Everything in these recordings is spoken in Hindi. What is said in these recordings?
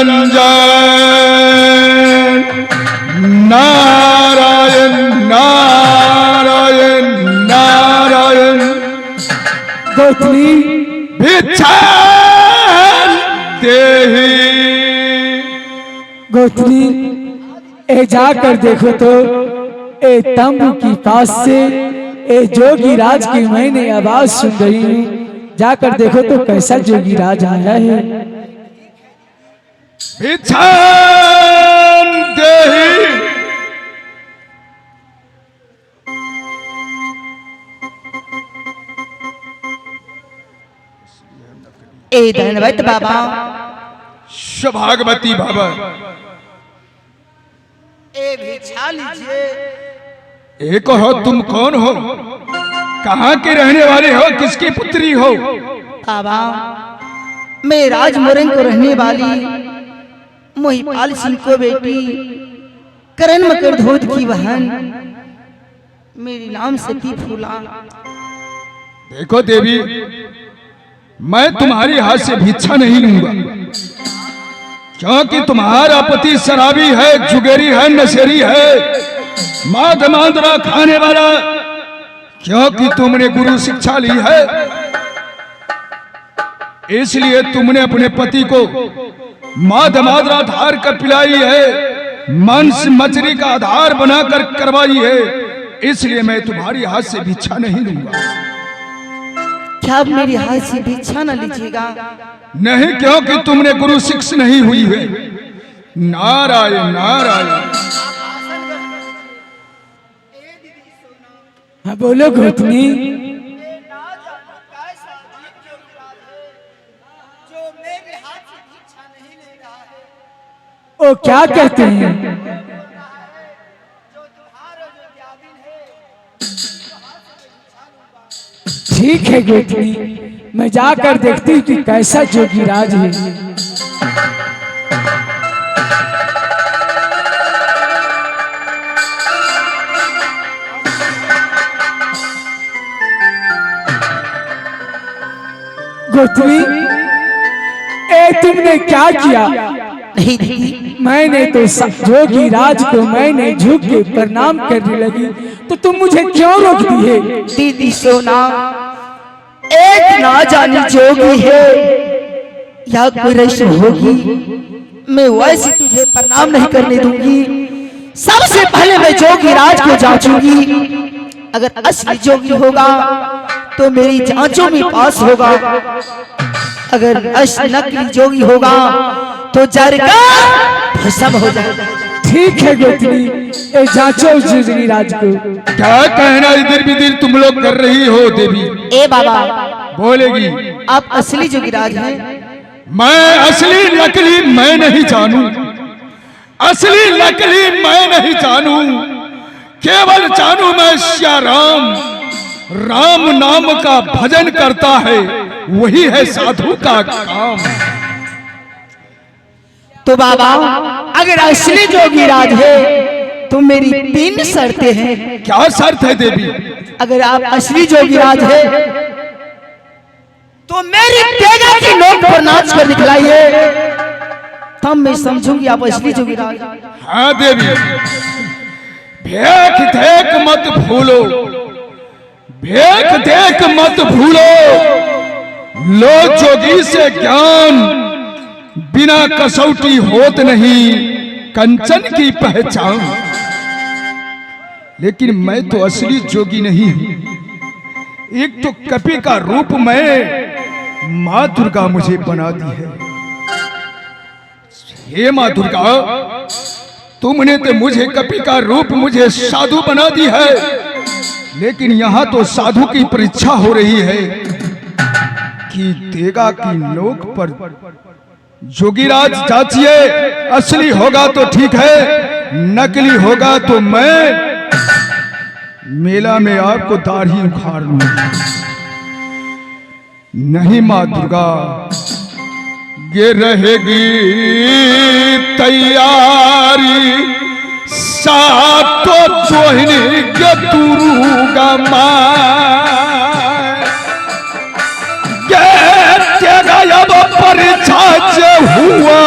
नारायण नारायण नारायण। गौतमी भिक्षा देहि। गौतमी ए जाकर देखो तो ए तंबू की पास से ए जोगीराज की मैंने आवाज सुन रही हूँ। जाकर देखो तो कैसा जोगीराज आया है। भिक्षा देहि। ए धनवत बाबा। सौभाग्यवती बाबा। ए भिक्षा लीजिए। एक हो, तुम कौन हो? कहाँ के रहने वाले हो? किसकी पुत्री हो? बाबा मैं राजमुरंग को रहने वाली मोहिपाल सिंह को बेटी करण मकर धोत की बहन मेरी नाम सती फूला। देखो देवी, मैं तुम्हारी हाथ से भिक्षा नहीं लूंगा, क्योंकि तुम्हारा पति शराबी है, जुगेरी है, नशेरी है, माद मांदरा खाने वाला। क्योंकि तुमने गुरु शिक्षा ली है, इसलिए तुमने अपने पति को माद मादरा धार कर पिलाई है, मांस मछली का आधार बनाकर करवाई है। इसलिए मैं तुम्हारी हाथ से भिक्षा नहीं लूंगा। क्या आप मेरी हाथ से भिक्षा न लीजिएगा? नहीं, क्योंकि तुमने गुरु शिक्षा नहीं हुई है। नारायण नारायण। हाँ बोलो गौतमी। ओ क्या कहते हैं? ठीक है गौतमी, मैं जाकर देखती हूँ कि कैसा जोगीराज है। गौतमी ए तुमने क्या किया? नहीं दीदी, मैंने तो जोगीराज को मैंने झुक के प्रणाम करने लगी तो तुम मुझे क्यों रोक दिए? दीदी सोना, एक ना जानी जोगी है या कोई रस्म होगी, मैं वैसे तुझे प्रणाम नहीं करने दूंगी। सबसे पहले मैं जोगीराज को जांचूंगी। अगर असली जोगी होगा तो मेरी जांचों में पास होगा, अगर नकली जोगी होगा तो जरगा भस्म हो जाएगा। ठीक है गौतमी, ए जांचो जोगीराज को। क्या कहना इधर बिधर तुम लोग कर रही हो देवी? ए बाबा बोलेगी। आप असली जोगीराज हैं? मैं असली नकली मैं नहीं जानू, असली नकली मैं नहीं जानू, केवल जानू मैं श्या राम। राम नाम का भजन करता है, वही है साधु का काम। तो बाबा अगर असली जोगीराज है तो मेरी 3 शर्तें हैं। क्या शर्त है देवी? अगर आप असली जोगीराज है तो मेरी तेगा की नोक पर नाच कर दिखलाइए, तब मैं समझूंगी आप असली जोगीराज। हाँ देवी, भेख देख मत भूलो, भेख देख मत भूलो, लो जोगी से ज्ञान, बिना कसौटी होत नहीं कंचन की पहचान। लेकिन मैं तो असली जोगी नहीं हूं। एक तो कपि का रूप मैं, माँ दुर्गा मुझे बना दी है। हे माँ दुर्गा, तुमने तो मुझे कपि का रूप, मुझे साधु बना दी है, लेकिन यहाँ तो साधु की परीक्षा हो रही है कि तेगा की नोक पर जोगीराज जांचिए। असली होगा तो ठीक है, नकली होगा तो मैं मेला में आपको दाढ़ी उखाड़ लूंगा। नहीं माँ दुर्गा, ये रहेगी तैयारी, सातो जोहिनी के दुर्गा माँ। परीक्षा जो हुआ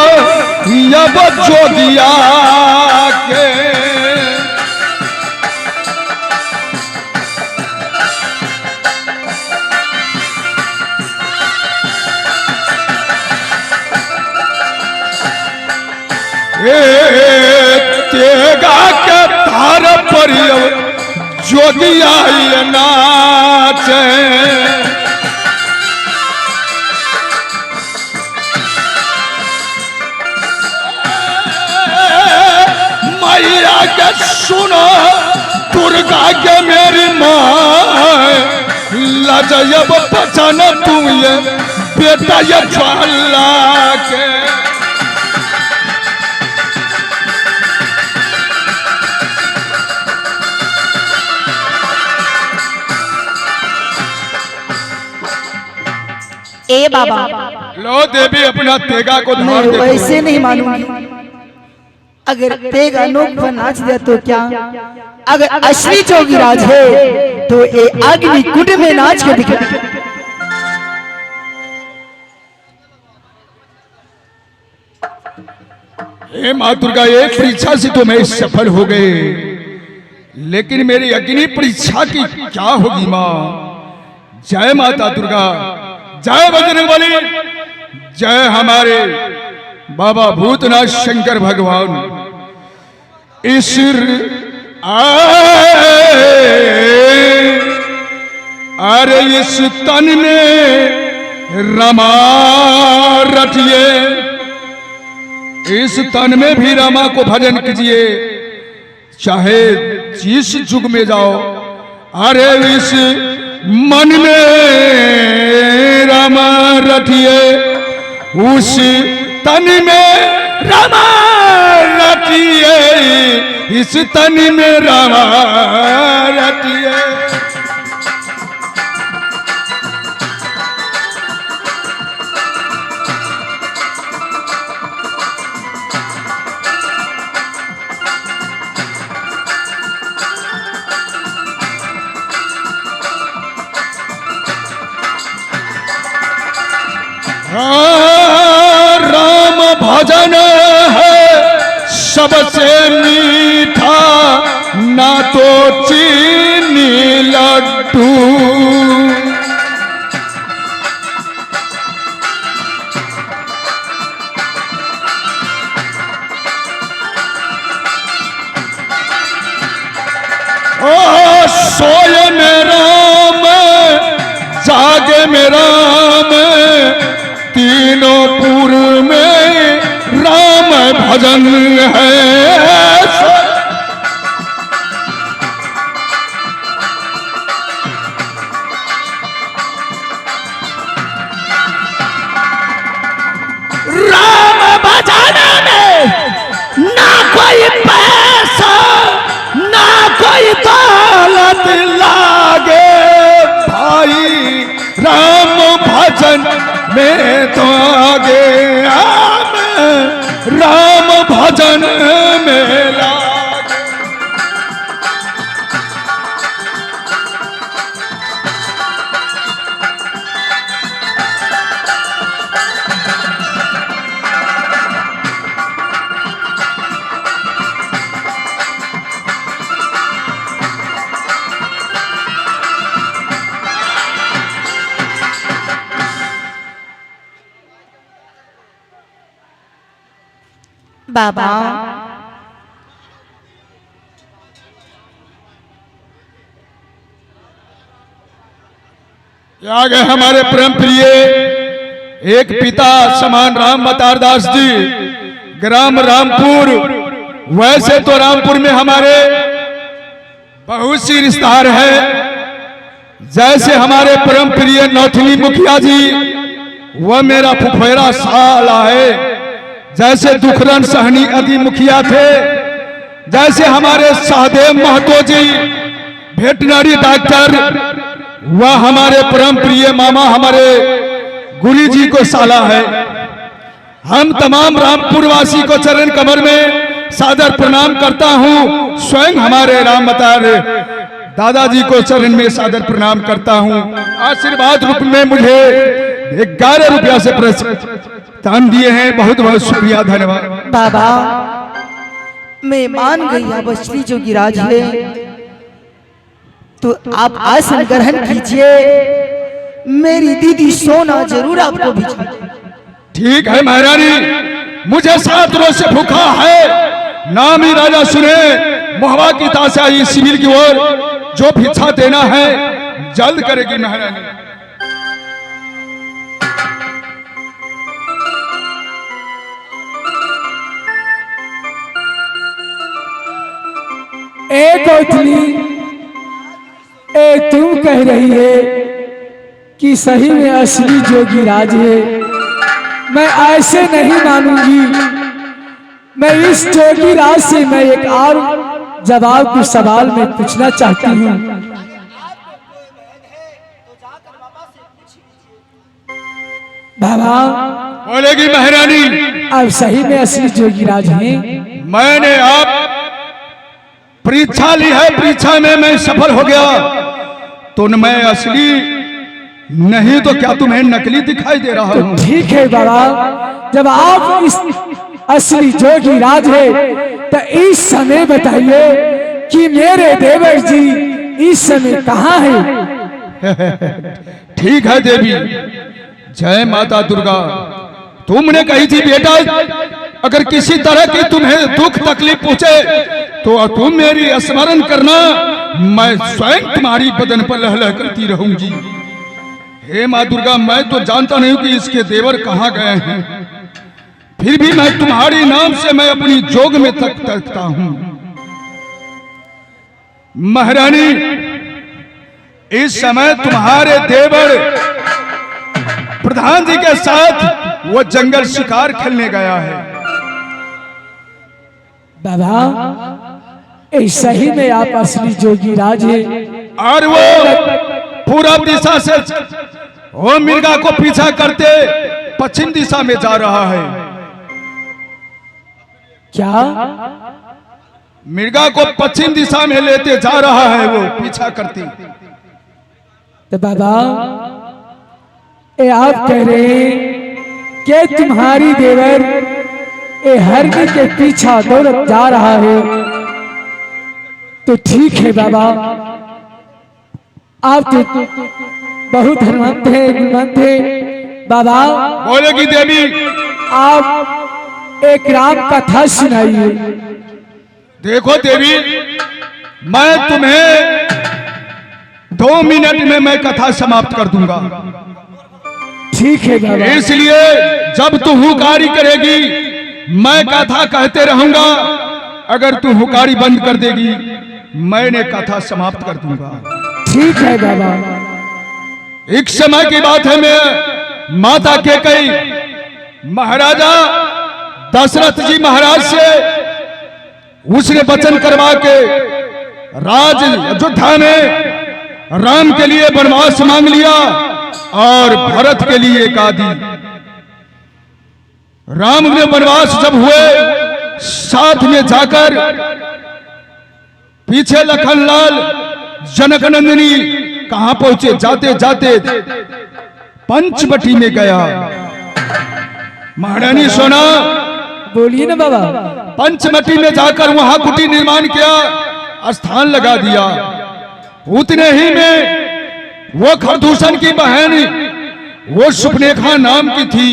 तेगा के तार पर जोगिया नाचे मैया के सुनो दुर्गा के मेरी माँ लजब बचन तू ये बेटा ये ज्वाला के ए बाबा लो देवी अपना तेगा को मैं धार दे वैसे नहीं मानूंगी। अगर तेगा नोक पर नाच दिया तो क्या? अगर असली जोगीराज है तो ये अग्नि कुंड में नाच के दिखे। हे माँ दुर्गा, एक परीक्षा से तो मैं सफल हो गए, लेकिन मेरी अग्नि परीक्षा की क्या होगी माँ? जय माता दुर्गा, जय बजरंगबली, जय हमारे बाबा भूतनाथ शंकर भगवान। अरे इस तन में रमा रटिए, इस तन में भी रमा को भजन कीजिए, चाहे जिस युग में जाओ। अरे इस मन में रमा रटिए, उस तन में रमा रटिए, इस तन में रमा रटिए। राम भजन है सबसे मीठा, ना तो चीनी लड्डू। ओ सोए में राम, जागे में राम, तीनों पुर में राम भजन है। राम भजन में ना कोई पैसा ना कोई दौलत लागे भाई, राम भजन में तो आगे राम भजन में लागे। बाबा आ गए हमारे परम प्रिय एक पिता समान राम अवतार दास जी, ग्राम रामपुर। वैसे तो रामपुर में हमारे बहुत सी रिश्तेदार है, जैसे हमारे परम प्रिय नौथली मुखिया जी, वह मेरा फुफेरा साला है। जैसे दुखरन सहनी आदि मुखिया थे, जैसे हमारे सहदेव महतो जी वेटनरी डॉक्टर, वह हमारे परम प्रिय मामा हमारे गुली जी को साला है। हम तमाम रामपुर वासी को चरण कमर में सादर प्रणाम करता हूँ। स्वयं हमारे राम अवतार दादाजी को चरण में सादर प्रणाम करता हूँ। आशीर्वाद रूप में मुझे 11 रुपया से दान दिए हैं, बहुत बहुत शुक्रिया, धन्यवाद। बाबा मैं मान गई अब असली जोगीराज है, तो आप आसन ग्रहण कीजिए। मेरी दीदी सोना जरूर आपको भिजवाएगी। ठीक है महारानी, मुझे 7 रोज से भूखा है। नाम ही राजा सुने, मोहवा की ताशा आई शिविर की ओर, जो भिक्षा देना है जल्द करेगी महारानी। ए कौथली, तुम कह रही है कि सही में असली जोगी राज है। मैं ऐसे नहीं मानूंगी। मैं इस जोगी राज से मैं एक और जवाब कुछ सवाल में पूछना चाहती हूँ। बाबा बोलेगी महारानी, अब सही में असली जोगी राज है? मैंने आप परीक्षा ली है, परीक्षा में मैं सफल हो गया तो मैं असली नहीं तो क्या तुम्हें नकली दिखाई दे रहा हूँ? ठीक है बाबा, जब आप इस असली जोगी राज है तो इस समय बताइए कि मेरे देवर जी इस समय कहाँ है? ठीक है देवी, जय माता दुर्गा। तुमने कही थी बेटा, अगर किसी तरह की तुम्हें दुख तकलीफ पहुंचे तो तुम मेरी स्मरण करना, मैं स्वयं तुम्हारी बदन पर लह लह करती रहूंगी। हे माँ दुर्गा, मैं तो जानता नहीं कि इसके देवर कहाँ गए हैं, फिर भी मैं तुम्हारी नाम से मैं अपनी जोग में तकता हूं। महारानी, इस समय तुम्हारे देवर प्रधान जी के साथ वो जंगल शिकार खेलने गया है। बाबा, ऐसा ही में आप असली जोगी राज है। और वो पूरब दिशा से वो मिर्गा को पीछा करते पश्चिम दिशा में जा रहा है। क्या? मिर्गा को पश्चिम दिशा में लेते जा रहा है, वो पीछा करती। तो बाबा, आप कह रहे हैं कि तुम्हारी देवर हरनी के पीछा दौड़त जा रहा है, तो ठीक है बाबा, आप तो बहुत धर्मवंत है, गुणवंत है। बाबा बोलेगी देवी, आप एक राम कथा सुनाइए। देखो देवी, मैं तुम्हें 2 मिनट में मैं कथा समाप्त कर दूंगा। ठीक है बाबा। इसलिए जब तू हुकारी करेगी मैं कथा कहते रहूंगा, अगर तू हुकारी बंद कर देगी मैंने कथा समाप्त कर दूंगा। ठीक है बाबा। एक समय की बात है, मैं माता के कई महाराजा दशरथ जी महाराज से उसने वचन करवा के राज अयोध्या में राम के लिए वनवास मांग लिया और भरत के लिए एक आदि। राम ने वनवास जब हुए, साथ में जाकर पीछे लखनलाल जनक नंदिनी कहां पहुंचे, जाते जाते पंचवटी में गया। महारानी सोना, बोलिए ना बाबा। पंचवटी में जाकर वहां कुटी निर्माण किया, स्थान लगा दिया। उतने ही में वो खरदूषण की बहन वो सुपनेखा नाम की थी,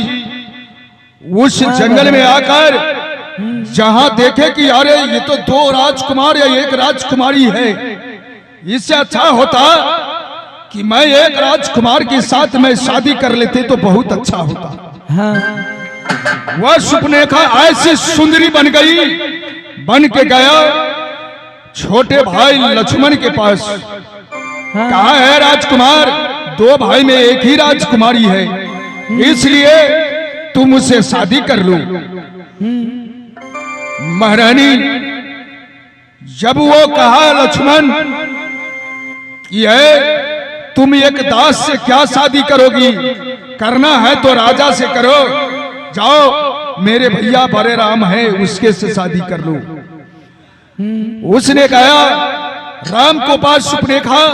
उस जंगल में आकर जहां देखे कि अरे ये तो 2 राजकुमार या 1 राजकुमारी है, इससे अच्छा होता कि मैं एक राजकुमार के साथ मैं शादी कर लेते तो बहुत अच्छा होता। हाँ। वह सुपनेखा ऐसी सुंदरी बन गई, बन के गया छोटे भाई लक्ष्मण के पास। हाँ। कहा है राजकुमार, 2 भाई में एक ही राजकुमारी है, इसलिए तुम उससे शादी कर लो। महारानी, जब वो कहा लक्ष्मण कि तुम एक दास से क्या शादी करोगी, करना है तो राजा से करो, जाओ मेरे भैया बड़े राम है उसके से शादी कर लो। उसने कहा राम को पास सुपनेखा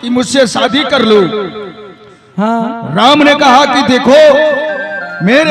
कि मुझसे शादी कर लो। हाँ। राम ने कहा कि देखो मेरे